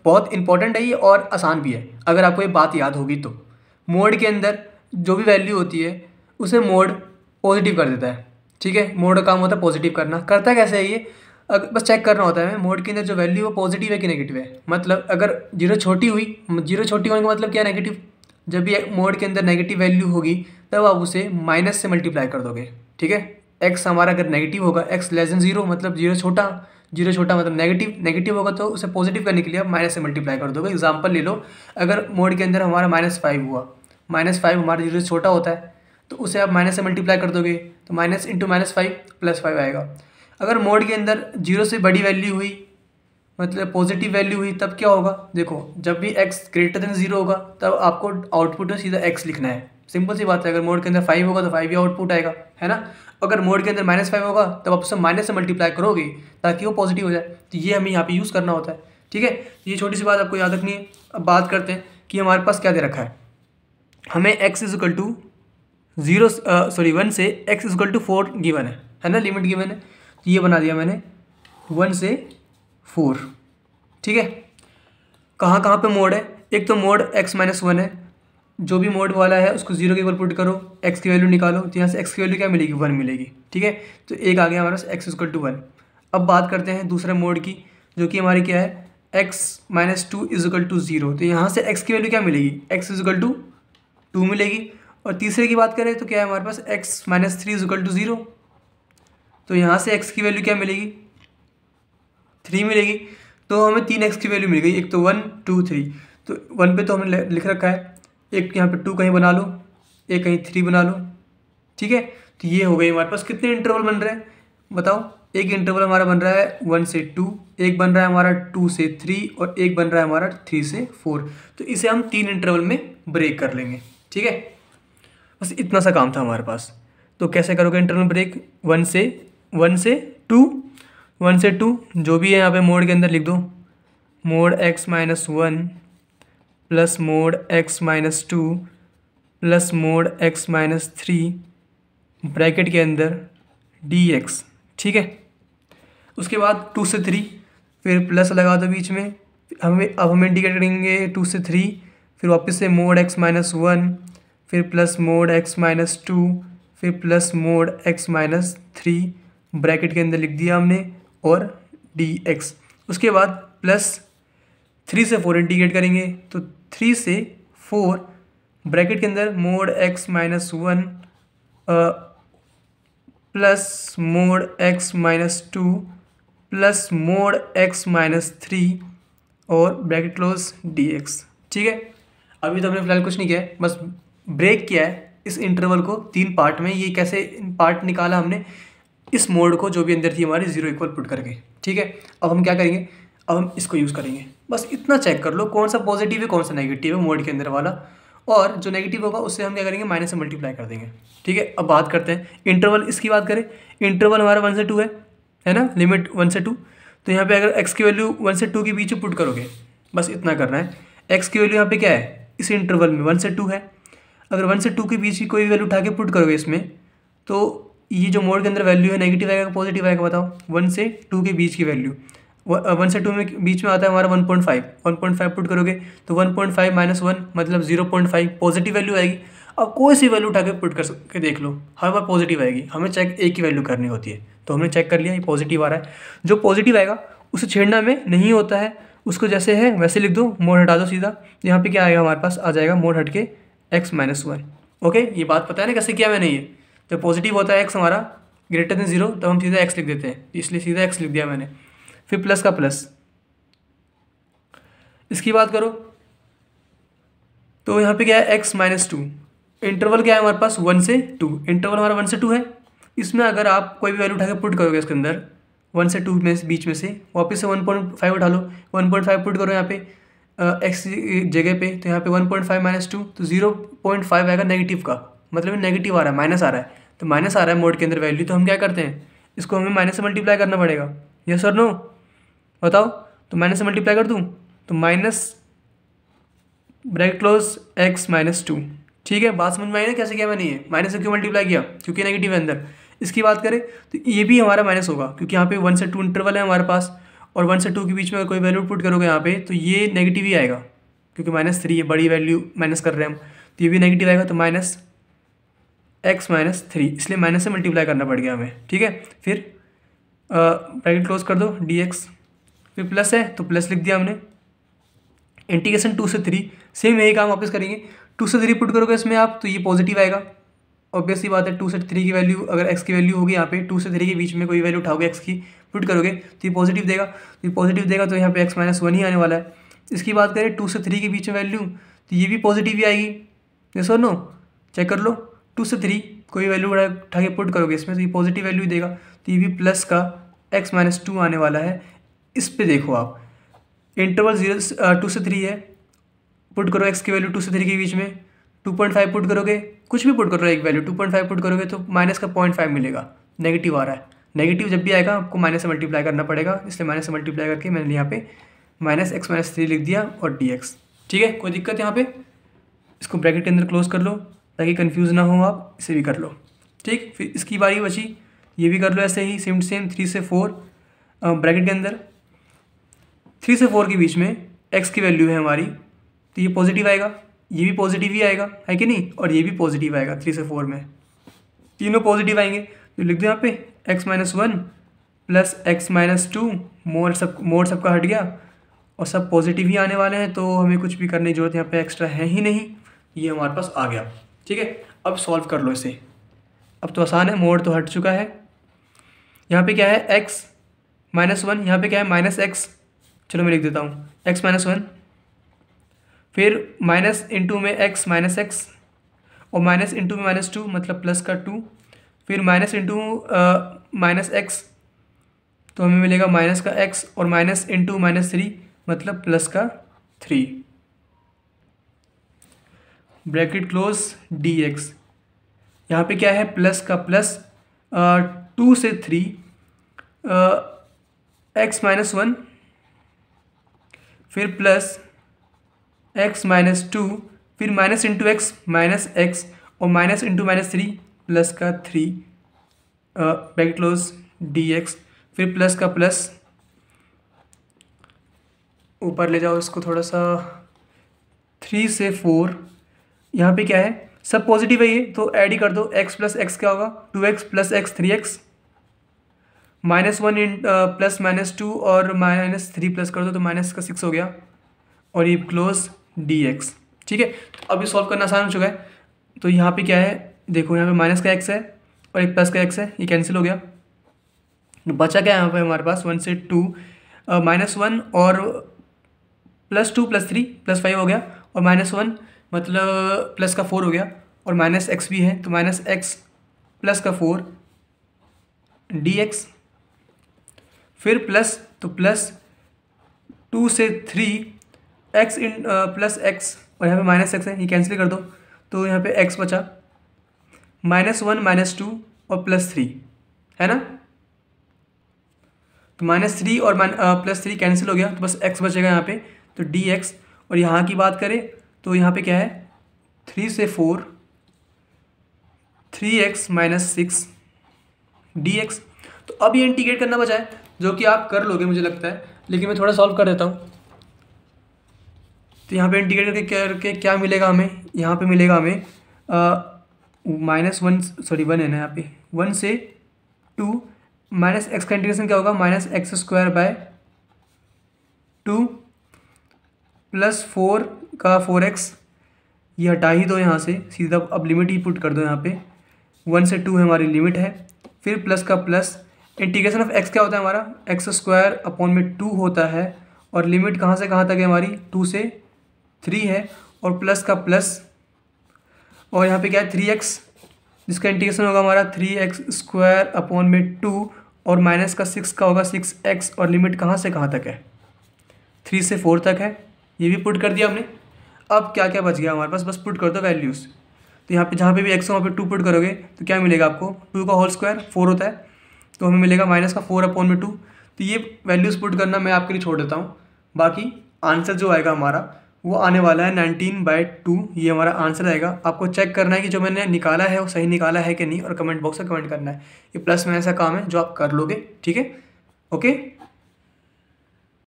बहुत इंपॉर्टेंट है ये और आसान भी है अगर आपको ये बात याद होगी तो। मोड के अंदर जो भी वैल्यू होती है उसे मोड पॉजिटिव कर देता है, ठीक है। मोड का काम होता है पॉजिटिव करना। करता कैसे है ये, बस चेक करना होता है हमें मोड के अंदर जो वैल्यू है पॉजिटिव है कि नेगेटिव है। मतलब अगर जीरो छोटी हुई, जीरो छोटी होने का मतलब क्या है, नेगेटिव। जब भी मोड के अंदर नेगेटिव वैल्यू होगी तब आप उसे माइनस से मल्टीप्लाई कर दोगे, ठीक है। एक्स हमारा अगर नेगेटिव होगा, एक्स लेस देन जीरो मतलब जीरो छोटा, जीरो छोटा मतलब नेगेटिव, नेगेटिव होगा तो उसे पॉजिटिव करने के लिए आप माइनस से मल्टीप्लाई कर दोगे। एग्जांपल ले लो, अगर मोड के अंदर हमारा -5 हुआ, -5 हमारा जीरो से छोटा होता है तो उसे आप माइनस से मल्टीप्लाई कर दोगे तो माइनस इंटू -5 +5 आएगा। अगर मोड के अंदर जीरो से बड़ी वैल्यू हुई मतलब पॉजिटिव वैल्यू हुई तब क्या होगा, देखो जब भी x ग्रेटर देन 0 होगा तब आपको आउटपुट में सीधा x लिखना है। सिंपल सी बात है। अगर मोड के अंदर 5 होगा तो 5 ही आउटपुट आएगा, है ना। अगर मोड के अंदर -5 होगा तब आप उसे माइनस से मल्टीप्लाई करोगे ताकि वो पॉजिटिव हो जाए। तो ये हमें यहाँ पे यूज़ करना होता है, ठीक है। ये छोटी सी बात आपको याद रखनी है। अब बात करते हैं कि हमारे पास क्या दे रखा है। हमें x = 1 से x = 4 गिवन है ना, लिमिट गिवन है। तो ये बना दिया मैंने 1 से 4, ठीक है। कहाँ कहाँ पे मोड है, एक तो मोड x-1 है। जो भी मोड वाला है उसको 0 के इक्वल पुट करो, x की वैल्यू निकालो तो यहाँ से x की वैल्यू क्या मिलेगी, 1 मिलेगी, ठीक है। तो एक आ गया हमारे पास x = 1। अब बात करते हैं दूसरे मोड की, जो कि हमारी क्या है, x-2 = 0। तो यहाँ से x की वैल्यू क्या मिलेगी, x = 2 मिलेगी। और तीसरे की बात करें तो क्या है हमारे पास x-3 = 0। तो यहाँ से x की वैल्यू क्या मिलेगी, 3 मिलेगी। तो हमें 3x की वैल्यू मिल गई, एक तो 1 2 3। तो 1 पे तो हमने लिख रखा है, एक यहाँ पे 2 कहीं बना लो, एक कहीं 3 बना लो, ठीक है। तो ये हो गई हमारे पास। कितने इंटरवल बन रहे हैं बताओ, एक इंटरवल हमारा बन रहा है 1 से 2, एक बन रहा है हमारा 2 से 3 और एक बन रहा है हमारा 3 से 4। तो इसे हम 3 इंटरवल में ब्रेक कर लेंगे, ठीक है। बस इतना सा काम था हमारे पास। तो कैसे करोगे इंटरवल ब्रेक, 1 से 2, 1 से 2 जो भी है यहाँ पे मोड के अंदर लिख दो, mode x-1 plus mode x-2 plus mode x-3 bracket के अंदर dx, ठीक है। उसके बाद 2 से 3 फिर प्लस लगा दो बीच में। अब हम इंडिकेट करेंगे 2 से 3, फिर वापस से मोड x-1 फिर प्लस मोड x-2 फिर प्लस मोड x-3 ब्रैकेट के अंदर लिख दिया हमने और dx। उसके बाद प्लस 3 से 4 इंटीग्रेट करेंगे तो 3 से 4 ब्रैकेट के अंदर mode x-1 plus mode x-2 plus mode x-3 और ब्रैकेट क्लोज dx, ठीक है। अभी तो हमने फिलहाल कुछ नहीं किया है, बस ब्रेक किया है इस इंटरवल को 3 पार्ट में। ये कैसे पार्ट निकाला हमने, इस मोड को जो भी अंदर थी हमारी 0 इक्वल पुट करके, ठीक है। अब हम क्या करेंगे, अब हम इसको यूज़ करेंगे। बस इतना चेक कर लो कौन सा पॉजिटिव है कौन सा नेगेटिव है मोड के अंदर वाला, और जो नेगेटिव होगा उससे हम क्या करेंगे, माइनस से मल्टीप्लाई कर देंगे, ठीक है। अब बात करते हैं इंटरवल, इसकी बात करें, इंटरवल हमारा 1 से 2 है ना, लिमिट 1 से 2। तो यहाँ पे अगर x की वैल्यू 1 से 2 के बीच में पुट करोगे, बस इतना करना है। x की वैल्यू यहाँ पे क्या है, इस इंटरवल में 1 से 2 है। अगर 1 से 2 के बीच की कोई वैल्यू उठा के पुट करोगे इसमें, तो ये जो मोड के अंदर वैल्यू है नेगेटिव आएगा पॉजिटिव आएगा, बताओ। 1 से 2 के बीच की वैल्यू, 1 से 2 में बीच में आता है हमारा 1.5 पुट करोगे तो 1.5 - 1 मतलब 0.5 पॉजिटिव वैल्यू आएगी। अब कोई सी वैल्यू उठा के पुट कर के देख लो, हर बार पॉजिटिव आएगी। हमें चेक एक ही वैल्यू करनी होती है, तो हमने चेक कर लिया ये पॉजिटिव आ रहा है। जो पॉजिटिव आएगा उसे छेड़ना में नहीं होता है, उसको जैसे है वैसे लिख दो, मोड हटा दो सीधा। यहाँ पे क्या आएगा हमारे पास, आ जाएगा मोड हट के x-1। ओके, ये बात पता है ना कैसे किया मैंने। ये जब पॉजिटिव होता है x हमारा ग्रेटर देन 0 तब हम सीधा x लिख देते हैं, इसलिए सीधा x लिख दिया मैंने। फिर प्लस का प्लस, इसकी बात करो तो यहाँ पे क्या है x-2। इंटरवल क्या है हमारे पास 1 से 2, इंटरवल हमारा 1 से 2 है। इसमें अगर आप कोई भी वैल्यू उठा के पुट करोगे इसके अंदर 1 से 2 में बीच में से, वापस से 1.5 उठा लो, 1.5 पुट करो यहाँ पे x जगह पे, तो यहाँ पे 1.5 - 2 तो 0.5 आएगा नेगेटिव का, मतलब नेगेटिव आ रहा है, माइनस आ रहा है। तो माइनस आ रहा है मोड के अंदर वैल्यू, तो हम क्या करते हैं, इसको हमें माइनस से मल्टीप्लाई करना पड़ेगा। यस और नो बताओ। तो माइनस से मल्टीप्लाई कर दूँ तो माइनस ब्रैकेट क्लोज x-2, ठीक है। बात समझ में आई ना कैसे किया मैंने, ये माइनस से क्यों मल्टीप्लाई किया, क्योंकि नेगेटिव है अंदर। इसकी बात करें तो ये भी हमारा माइनस होगा, क्योंकि यहाँ पे 1 से 2 इंटरवल है हमारे पास, और 1 से 2 के बीच में अगर कोई वैल्यू पुट करोगे यहाँ पे तो ये नेगेटिव ही आएगा, क्योंकि -3 है, बड़ी वैल्यू माइनस कर रहे हैं हम, तो ये भी नेगेटिव आएगा। तो -x-3, इसलिए माइनस से मल्टीप्लाई करना पड़ गया हमें, ठीक है। फिर ब्रैकेट क्लोज कर दो dx, फिर प्लस है तो प्लस लिख दिया हमने। इंटीग्रेशन 2 से 3, सेम यही काम वापस करेंगे। 2 से 3 पुट करोगे इसमें आप तो ये पॉजिटिव आएगा, ऑब्वियसली बात है। 2 से 3 की वैल्यू, अगर x की वैल्यू होगी यहाँ पे 2 से 3 के बीच में कोई वैल्यू उठाओगे x की, पुट करोगे तो ये पॉजिटिव देगा, तो ये पॉजिटिव देगा तो यहाँ पे x-1 ही आने वाला है। इसकी बात करें 2 से 3 के बीच में वैल्यू, तो ये भी पॉजिटिव ही आएगी। यस और नो, चेक कर लो। 2 से 3 कोई वैल्यू उठा के पुट करोगे इसमें तो ये पॉजिटिव वैल्यू देगा, तो ये भी प्लस का x-2 आने वाला है। इस पे देखो आप, इंटरवल 2 से 3 है, पुट करो x की वैल्यू 2 से 3 के बीच में, 2.5 पुट करोगे, कुछ भी पुट करो एक वैल्यू, 2.5 पुट करोगे तो माइनस का 0.5 मिलेगा, नेगेटिव आ रहा है। नेगेटिव जब भी आएगा आपको माइनस से मल्टीप्लाई करना पड़ेगा, इसलिए माइनस से मल्टीप्लाई करके मैंने यहाँ पे -x-3 लिख दिया और dx, ठीक है। कोई दिक्कत यहाँ पे? इसको ब्रैकेट के अंदर क्लोज कर लो ताकि कंफ्यूज ना हो आप, इसे भी कर लो, ठीक। फिर इसकी बारी बची, ये भी कर लो ऐसे ही सेम 3 से 4 ब्रैकेट के अंदर। 3 से 4 के बीच में x की वैल्यू है हमारी, तो ये पॉजिटिव आएगा, ये भी पॉजिटिव ही आएगा, है कि नहीं, और ये भी पॉजिटिव आएगा। 3 से 4 में तीनों पॉजिटिव आएंगे, तो लिख दो यहाँ पे x-1 प्लस x-2, मोड सबका हट गया और सब पॉजिटिव ही आने वाले हैं, तो हमें कुछ भी करने की जरूरत यहाँ पे एक्स्ट्रा है ही नहीं, ये हमारे पास आ गया, ठीक है। अब सॉल्व कर लो इसे, अब तो आसान है, मोड तो हट चुका है। यहाँ पे क्या है x-1, यहाँ पे क्या है -x, चलो मैं लिख देता हूँ x-1, फिर माइनस इंटू में x -x और माइनस इंटू में -2 मतलब प्लस का 2, फिर माइनस इंटू -x तो हमें मिलेगा माइनस का x और माइनस इंटू -3 मतलब प्लस का 3, ब्रैकेट क्लोज dx। यहाँ पे क्या है, प्लस का प्लस 2 से 3 x-1 फिर प्लस x-2 फिर माइनस इंटू एक्स -x और माइनस इंटू -3 प्लस का 3, ब्रैकेट क्लोज dx। फिर प्लस का प्लस ऊपर ले जाओ इसको थोड़ा सा, 3 से 4, यहाँ पे क्या है, सब पॉजिटिव है ये, तो ऐड ही कर दो। x प्लस एक्स क्या होगा, 2x plus x 3x, -1 plus -2 और -3 प्लस कर दो तो माइनस का 6 हो गया, और ये क्लोज dx, ठीक है। तो अभी सॉल्व करना आसान हो चुका है। तो यहाँ पे क्या है, देखो यहाँ पे माइनस का x है और एक प्लस का x है, ये कैंसिल हो गया, बचा क्या यहाँ पे हमारे पास 1 से 2, -1 और +2 +3 +5 हो गया, और -1 मतलब प्लस का 4 हो गया, और -x भी है तो -x प्लस का 4 dx, फिर प्लस तो प्लस 2 से 3 x प्लस x और यहाँ पे -x है, ये कैंसिल कर दो तो यहाँ पे x बचा, -1 -2 और +3 है ना, तो -3 और +3 कैंसिल हो गया तो बस x बचेगा यहाँ पे, तो dx। और यहाँ की बात करें तो यहाँ पे क्या है, 3 से 4 3x - 6 dx। तो अब ये इंटीग्रेट करना बचा है, जो कि आप कर लोगे मुझे लगता है, लेकिन मैं थोड़ा सॉल्व कर देता हूँ। तो यहाँ पे इंटीग्रेट करके क्या मिलेगा हमें, यहाँ पे मिलेगा हमें -1 है ना, यहाँ पे 1 से 2 -x का इंटीग्रेशन क्या होगा, -x² प्लस 4 का 4x, ये हटा ही दो यहाँ से सीधा, अब लिमिट ही पुट कर दो यहाँ पे, 1 से 2 है हमारी लिमिट है, फिर प्लस का प्लस इंटीग्रेशन ऑफ x क्या होता है हमारा, x² होता है, और लिमिट कहाँ से कहाँ तक है हमारी, 2 से 3 है, और प्लस का प्लस, और यहाँ पे क्या है 3x, जिसका इंटीग्रेशन होगा हमारा 3x²/2, और माइनस का 6 का होगा 6x, और लिमिट कहाँ से कहाँ तक है, 3 से 4 तक है, ये भी पुट कर दिया हमने। अब क्या क्या बच गया हमारे पास, बस पुट कर दो वैल्यूज़। तो यहाँ पे जहाँ पे भी x हो वहाँ पे 2 पुट करोगे तो क्या मिलेगा आपको, 2 का होल स्क्वायर 4 होता है, तो हमें मिलेगा -4/2। तो ये वैल्यूज़ पुट करना मैं आपके लिए छोड़ देता हूँ, बाकी आंसर जो आएगा हमारा वो आने वाला है 19/2, ये हमारा आंसर आएगा। आपको चेक करना है कि जो मैंने निकाला है वो सही निकाला है कि नहीं, और कमेंट बॉक्स में कमेंट करना है। ये प्लस माइनस का काम है जो आप कर लोगे, ठीक है, ओके।